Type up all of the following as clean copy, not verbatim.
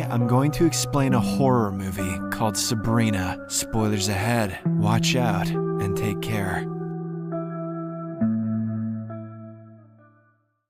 Today, I'm going to explain a horror movie called Subrina. Spoilers ahead. Watch out and take care.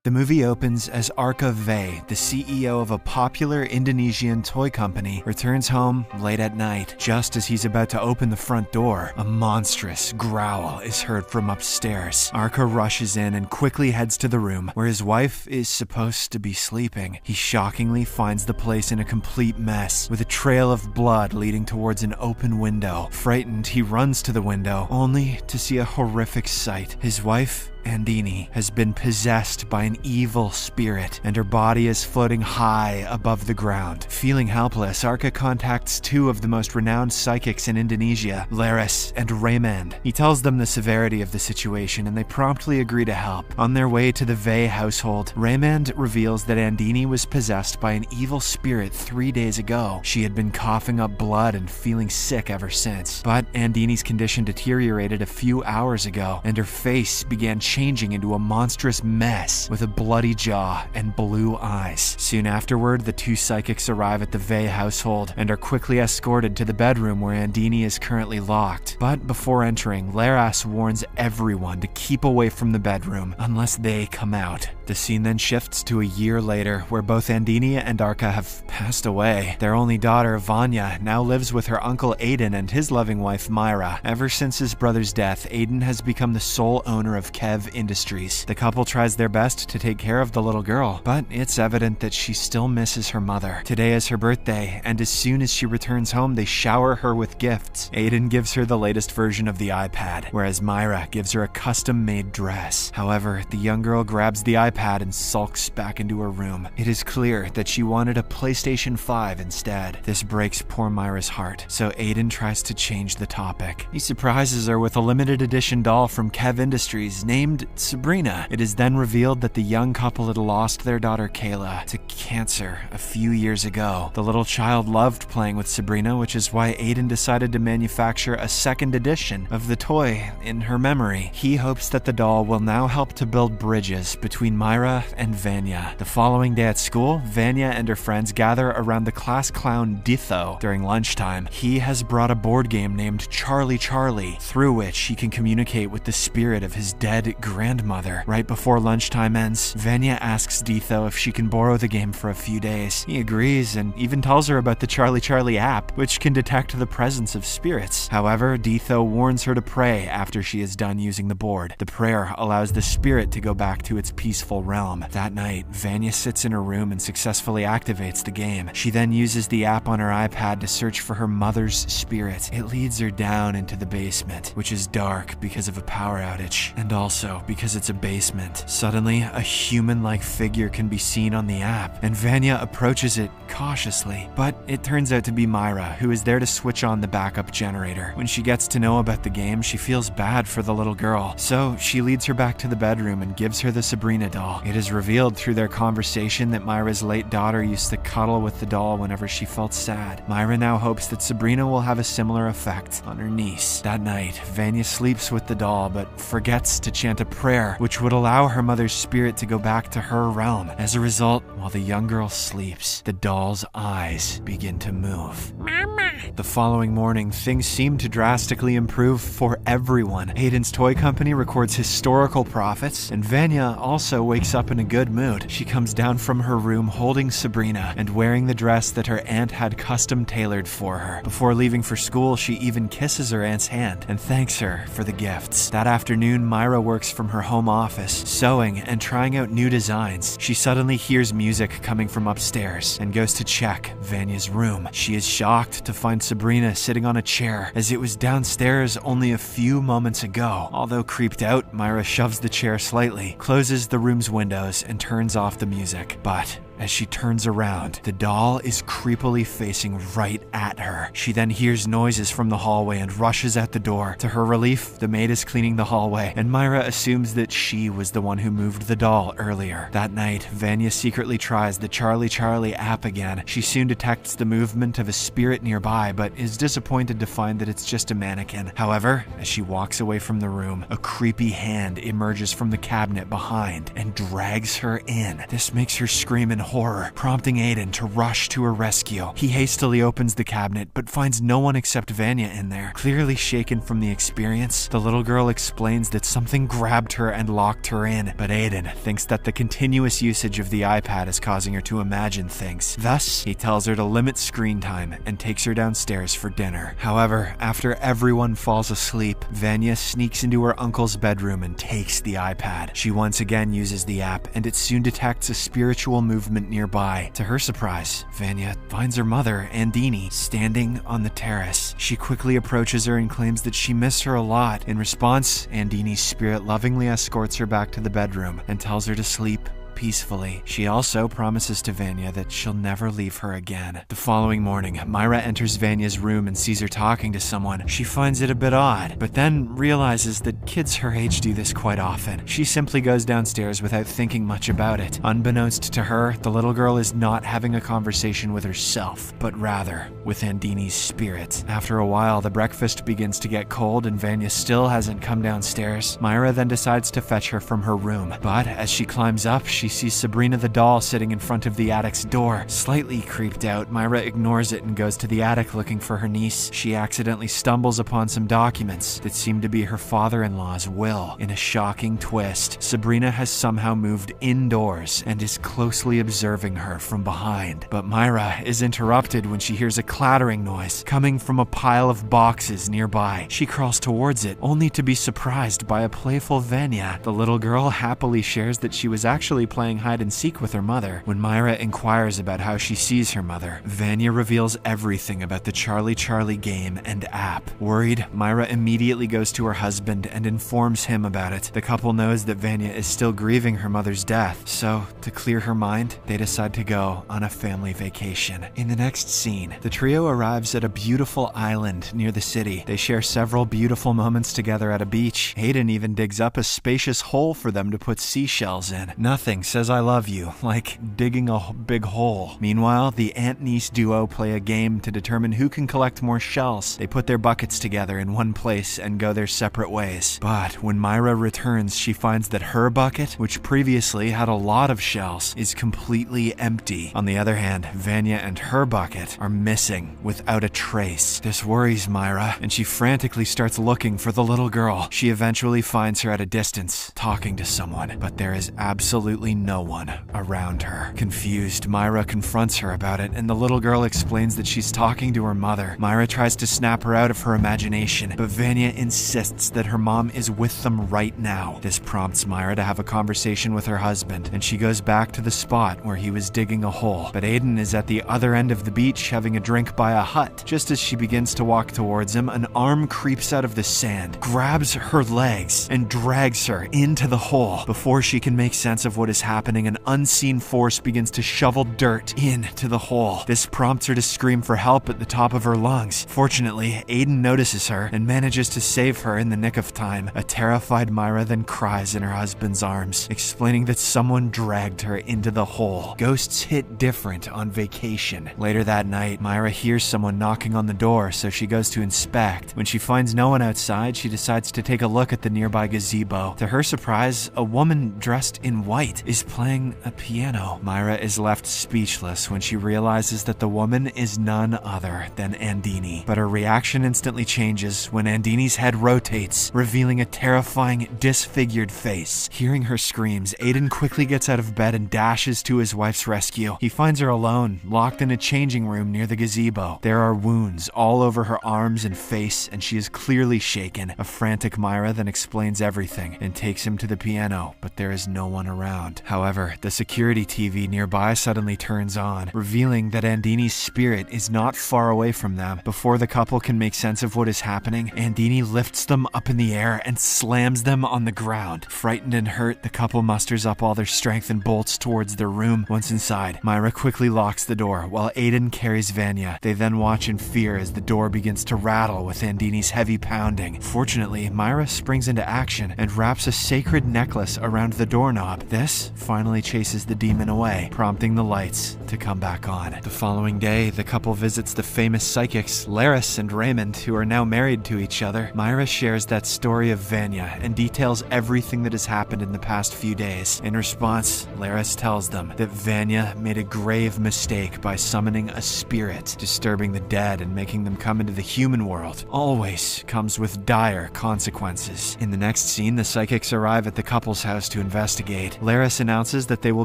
The movie opens as Arka Vey, the CEO of a popular Indonesian toy company, returns home late at night. Just as he's about to open the front door, a monstrous growl is heard from upstairs. Arka rushes in and quickly heads to the room where his wife is supposed to be sleeping. He shockingly finds the place in a complete mess, with a trail of blood leading towards an open window. Frightened, he runs to the window, only to see a horrific sight. His wife, Andini, has been possessed by an evil spirit, and her body is floating high above the ground. Feeling helpless, Arka contacts two of the most renowned psychics in Indonesia, Laris and Raymond. He tells them the severity of the situation, and they promptly agree to help. On their way to the Vey household, Raymond reveals that Andini was possessed by an evil spirit 3 days ago. She had been coughing up blood and feeling sick ever since. But Andini's condition deteriorated a few hours ago, and her face began changing into a monstrous mess with a bloody jaw and blue eyes. Soon afterward, the two psychics arrive at the Vey household and are quickly escorted to the bedroom where Andini is currently locked. But before entering, Laras warns everyone to keep away from the bedroom unless they come out. The scene then shifts to a year later, where both Andini and Arka have passed away. Their only daughter, Vanya, now lives with her uncle Aiden and his loving wife, Myra. Ever since his brother's death, Aiden has become the sole owner of Kev Industries. The couple tries their best to take care of the little girl, but it's evident that she still misses her mother. Today is her birthday, and as soon as she returns home, they shower her with gifts. Aiden gives her the latest version of the iPad, whereas Myra gives her a custom-made dress. However, the young girl grabs the iPad and sulks back into her room. It is clear that she wanted a PlayStation 5 instead. This breaks poor Myra's heart, so Aiden tries to change the topic. He surprises her with a limited edition doll from Kev Industries named Subrina. It is then revealed that the young couple had lost their daughter Kayla to cancer a few years ago. The little child loved playing with Subrina, which is why Aiden decided to manufacture a second edition of the toy in her memory. He hopes that the doll will now help to build bridges between Myra and Vanya. The following day at school, Vanya and her friends gather around the class clown Ditho during lunchtime. He has brought a board game named Charlie Charlie, through which he can communicate with the spirit of his dead grandmother. Right before lunchtime ends, Vanya asks Ditho if she can borrow the game for a few days. He agrees and even tells her about the Charlie Charlie app, which can detect the presence of spirits. However, Ditho warns her to pray after she is done using the board. The prayer allows the spirit to go back to its peaceful realm. That night, Vanya sits in her room and successfully activates the game. She then uses the app on her iPad to search for her mother's spirit. It leads her down into the basement, which is dark because of a power outage, and also because it's a basement. Suddenly, a human-like figure can be seen on the app, and Vanya approaches it cautiously. But it turns out to be Myra, who is there to switch on the backup generator. When she gets to know about the game, she feels bad for the little girl, so she leads her back to the bedroom and gives her the Subrina doll. It is revealed through their conversation that Myra's late daughter used to cuddle with the doll whenever she felt sad. Myra now hopes that Subrina will have a similar effect on her niece. That night, Vanya sleeps with the doll but forgets to chant a prayer which would allow her mother's spirit to go back to her realm. As a result, while the young girl sleeps, the doll's eyes begin to move. Mama. The following morning, things seem to drastically improve for everyone. Aiden's toy company records historical profits, and Vanya also wakes up in a good mood. She comes down from her room holding Subrina and wearing the dress that her aunt had custom tailored for her. Before leaving for school, she even kisses her aunt's hand and thanks her for the gifts. That afternoon, Myra works from her home office, sewing and trying out new designs. She suddenly hears music coming from upstairs and goes to check Vanya's room. She is shocked to find Subrina sitting on a chair, as it was downstairs only a few moments ago. Although creeped out, Myra shoves the chair slightly, closes the room's windows, and turns off the music. But as she turns around, the doll is creepily facing right at her. She then hears noises from the hallway and rushes at the door. To her relief, the maid is cleaning the hallway, and Myra assumes that she was the one who moved the doll earlier. That night, Vanya secretly tries the Charlie Charlie app again. She soon detects the movement of a spirit nearby, but is disappointed to find that it's just a mannequin. However, as she walks away from the room, a creepy hand emerges from the cabinet behind and drags her in. This makes her scream in horror, prompting Aiden to rush to her rescue. He hastily opens the cabinet, but finds no one except Vanya in there. Clearly shaken from the experience, the little girl explains that something grabbed her and locked her in, but Aiden thinks that the continuous usage of the iPad is causing her to imagine things. Thus, he tells her to limit screen time and takes her downstairs for dinner. However, after everyone falls asleep, Vanya sneaks into her uncle's bedroom and takes the iPad. She once again uses the app, and it soon detects a spiritual movement nearby. To her surprise, Vanya finds her mother, Andini, standing on the terrace. She quickly approaches her and claims that she missed her a lot. In response, Andini's spirit lovingly escorts her back to the bedroom and tells her to sleep peacefully. She also promises to Vanya that she'll never leave her again. The following morning, Myra enters Vanya's room and sees her talking to someone. She finds it a bit odd, but then realizes that kids her age do this quite often. She simply goes downstairs without thinking much about it. Unbeknownst to her, the little girl is not having a conversation with herself, but rather with Andini's spirit. After a while, the breakfast begins to get cold and Vanya still hasn't come downstairs. Myra then decides to fetch her from her room, but as she climbs up, she sees Subrina the doll sitting in front of the attic's door. Slightly creeped out, Myra ignores it and goes to the attic looking for her niece. She accidentally stumbles upon some documents that seem to be her father-in-law's will. In a shocking twist, Subrina has somehow moved indoors and is closely observing her from behind. But Myra is interrupted when she hears a clattering noise coming from a pile of boxes nearby. She crawls towards it, only to be surprised by a playful Vanya. The little girl happily shares that she was actually playing hide-and-seek with her mother. When Myra inquires about how she sees her mother, Vanya reveals everything about the Charlie Charlie game and app. Worried, Myra immediately goes to her husband and informs him about it. The couple knows that Vanya is still grieving her mother's death, so to clear her mind, they decide to go on a family vacation. In the next scene, the trio arrives at a beautiful island near the city. They share several beautiful moments together at a beach. Aiden even digs up a spacious hole for them to put seashells in. Nothing says I love you like digging a big hole. Meanwhile, the aunt-niece duo play a game to determine who can collect more shells. They put their buckets together in one place and go their separate ways. But when Myra returns, she finds that her bucket, which previously had a lot of shells, is completely empty. On the other hand, Vanya and her bucket are missing without a trace. This worries Myra, and she frantically starts looking for the little girl. She eventually finds her at a distance, talking to someone, but there is absolutely no one around her. Confused, Myra confronts her about it, and the little girl explains that she's talking to her mother. Myra tries to snap her out of her imagination, but Vanya insists that her mom is with them right now. This prompts Myra to have a conversation with her husband, and she goes back to the spot where he was digging a hole. But Aiden is at the other end of the beach having a drink by a hut. Just as she begins to walk towards him, an arm creeps out of the sand, grabs her legs, and drags her into the hole. Before she can make sense of what is happening, an unseen force begins to shovel dirt into the hole. This prompts her to scream for help at the top of her lungs. Fortunately, Aiden notices her and manages to save her in the nick of time. A terrified Myra then cries in her husband's arms, explaining that someone dragged her into the hole. Ghosts hit different on vacation. Later that night, Myra hears someone knocking on the door, so she goes to inspect. When she finds no one outside, she decides to take a look at the nearby gazebo. To her surprise, a woman dressed in white is playing a piano. Myra is left speechless when she realizes that the woman is none other than Andini. But her reaction instantly changes when Andini's head rotates, revealing a terrifying, disfigured face. Hearing her screams, Aiden quickly gets out of bed and dashes to his wife's rescue. He finds her alone, locked in a changing room near the gazebo. There are wounds all over her arms and face, and she is clearly shaken. A frantic Myra then explains everything and takes him to the piano, but there is no one around. However, the security TV nearby suddenly turns on, revealing that Andini's spirit is not far away from them. Before the couple can make sense of what is happening, Andini lifts them up in the air and slams them on the ground. Frightened and hurt, the couple musters up all their strength and bolts towards their room. Once inside, Myra quickly locks the door while Aiden carries Vanya. They then watch in fear as the door begins to rattle with Andini's heavy pounding. Fortunately, Myra springs into action and wraps a sacred necklace around the doorknob. This finally chases the demon away, prompting the lights to come back on. The following day, the couple visits the famous psychics Laris and Raymond, who are now married to each other. Myra shares that story of Vanya and details everything that has happened in the past few days. In response, Laris tells them that Vanya made a grave mistake by summoning a spirit. Disturbing the dead and making them come into the human world always comes with dire consequences. In the next scene, the psychics arrive at the couple's house to investigate. Laris announces that they will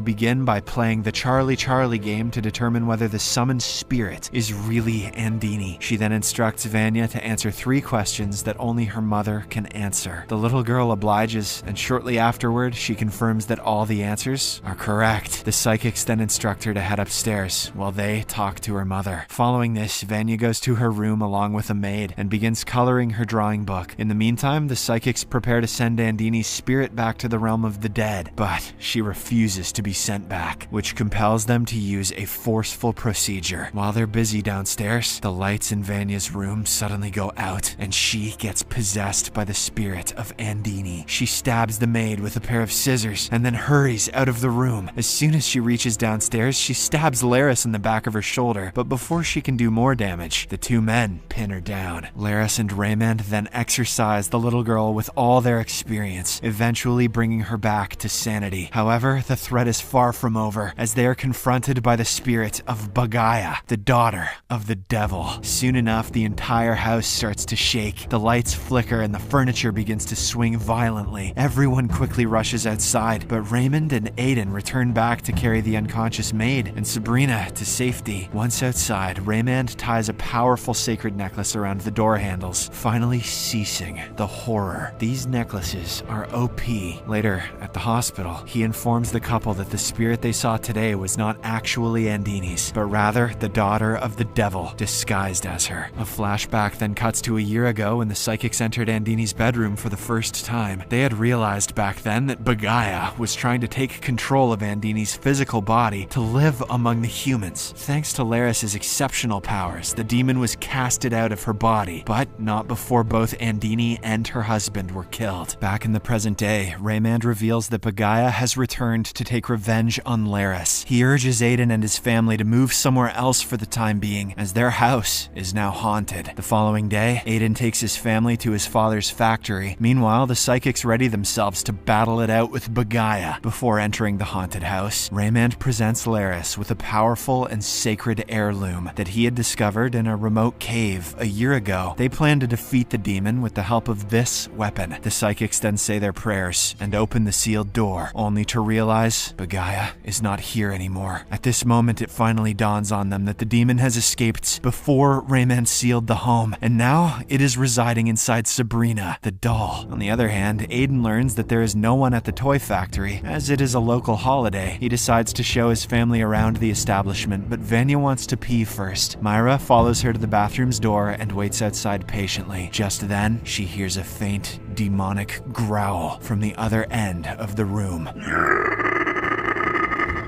begin by playing the Charlie Charlie game to determine whether the summoned spirit is really Andini. She then instructs Vanya to answer 3 questions that only her mother can answer. The little girl obliges, and shortly afterward, she confirms that all the answers are correct. The psychics then instruct her to head upstairs while they talk to her mother. Following this, Vanya goes to her room along with a maid and begins coloring her drawing book. In the meantime, the psychics prepare to send Andini's spirit back to the realm of the dead, but she refuses to be sent back, which compels them to use a forceful procedure. While they're busy downstairs, the lights in Vanya's room suddenly go out, and she gets possessed by the spirit of Andini. She stabs the maid with a pair of scissors and then hurries out of the room. As soon as she reaches downstairs, she stabs Laris in the back of her shoulder, but before she can do more damage, the 2 men pin her down. Laris and Raymond then exorcise the little girl with all their experience, eventually bringing her back to sanity. However, the threat is far from over, as they are confronted by the spirit of Bagaya, the daughter of the devil. Soon enough, the entire house starts to shake. The lights flicker and the furniture begins to swing violently. Everyone quickly rushes outside, but Raymond and Aiden return back to carry the unconscious maid and Subrina to safety. Once outside, Raymond ties a powerful sacred necklace around the door handles, finally ceasing the horror. These necklaces are OP. Later, at the hospital, he informs the couple that the spirit they saw today was not actually Andini's, but rather the daughter of the devil disguised as her. A flashback then cuts to a year ago when the psychics entered Andini's bedroom for the first time. They had realized back then that Bagaya was trying to take control of Andini's physical body to live among the humans. Thanks to Laris's exceptional powers, the demon was casted out of her body, but not before both Andini and her husband were killed. Back in the present day, Raymond reveals that Bagaya has returned to take revenge on Laris. He urges Aiden and his family to move somewhere else for the time being, as their house is now haunted. The following day, Aiden takes his family to his father's factory. Meanwhile, the psychics ready themselves to battle it out with Bagaya. Before entering the haunted house, Raymond presents Laris with a powerful and sacred heirloom that he had discovered in a remote cave a year ago. They plan to defeat the demon with the help of this weapon. The psychics then say their prayers and open the sealed door, only to realize Bagaya is not here anymore. At this moment, it finally dawns on them that the demon has escaped before Raymond sealed the home, and now it is residing inside Subrina, the doll. On the other hand, Aiden learns that there is no one at the toy factory, as it is a local holiday. He decides to show his family around the establishment, but Vanya wants to pee first. Myra follows her to the bathroom's door and waits outside patiently. Just then, she hears a faint, demonic growl from the other end of the room.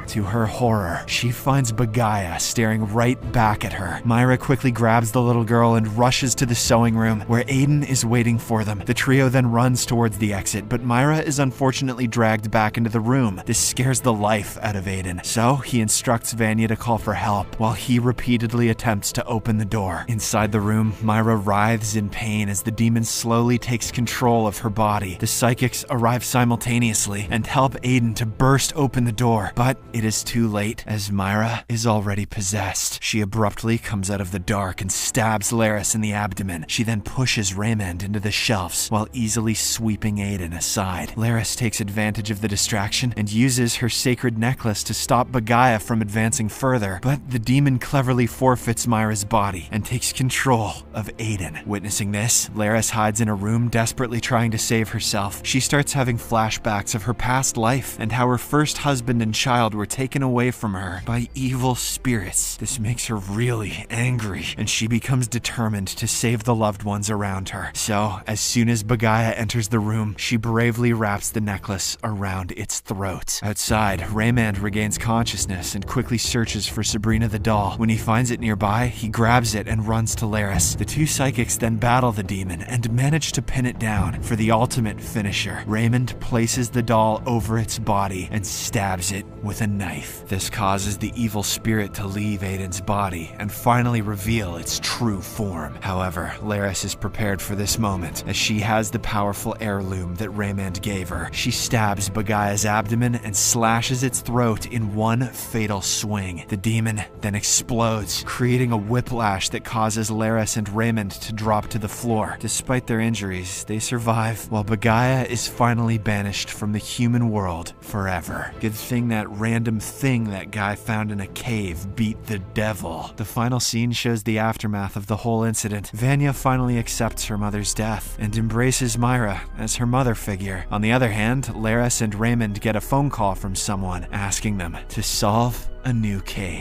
To her horror, she finds Bagaya staring right back at her. Myra quickly grabs the little girl and rushes to the sewing room, where Aiden is waiting for them. The trio then runs towards the exit, but Myra is unfortunately dragged back into the room. This scares the life out of Aiden, so he instructs Vanya to call for help, while he repeatedly attempts to open the door. Inside the room, Myra writhes in pain as the demon slowly takes control of her body. The psychics arrive simultaneously and help Aiden to burst open the door, but it is too late, as Myra is already possessed. She abruptly comes out of the dark and stabs Laris in the abdomen. She then pushes Raymond into the shelves while easily sweeping Aiden aside. Laris takes advantage of the distraction and uses her sacred necklace to stop Bagaya from advancing further, but the demon cleverly forfeits Myra's body and takes control of Aiden. Witnessing this, Laris hides in a room, desperately trying to save herself. She starts having flashbacks of her past life and how her first husband and child were taken away from her by evil spirits. This makes her really angry, and she becomes determined to save the loved ones around her. So, as soon as Bagaya enters the room, she bravely wraps the necklace around its throat. Outside, Raymond regains consciousness and quickly searches for Subrina the doll. When he finds it nearby, he grabs it and runs to Laris. The two psychics then battle the demon and manage to pin it down. For the ultimate finisher, Raymond places the doll over its body and stabs it with a knife. This causes the evil spirit to leave Aiden's body and finally reveal its true form. However, Laris is prepared for this moment, as she has the powerful heirloom that Raymond gave her. She stabs Bagaya's abdomen and slashes its throat in one fatal swing. The demon then explodes, creating a whiplash that causes Laris and Raymond to drop to the floor. Despite their injuries, they survive, while Bagaya is finally banished from the human world forever. Good thing that random thing that guy found in a cave beat the devil. The final scene shows the aftermath of the whole incident. Vanya finally accepts her mother's death and embraces Myra as her mother figure. On the other hand, Laris and Raymond get a phone call from someone asking them to solve a new case.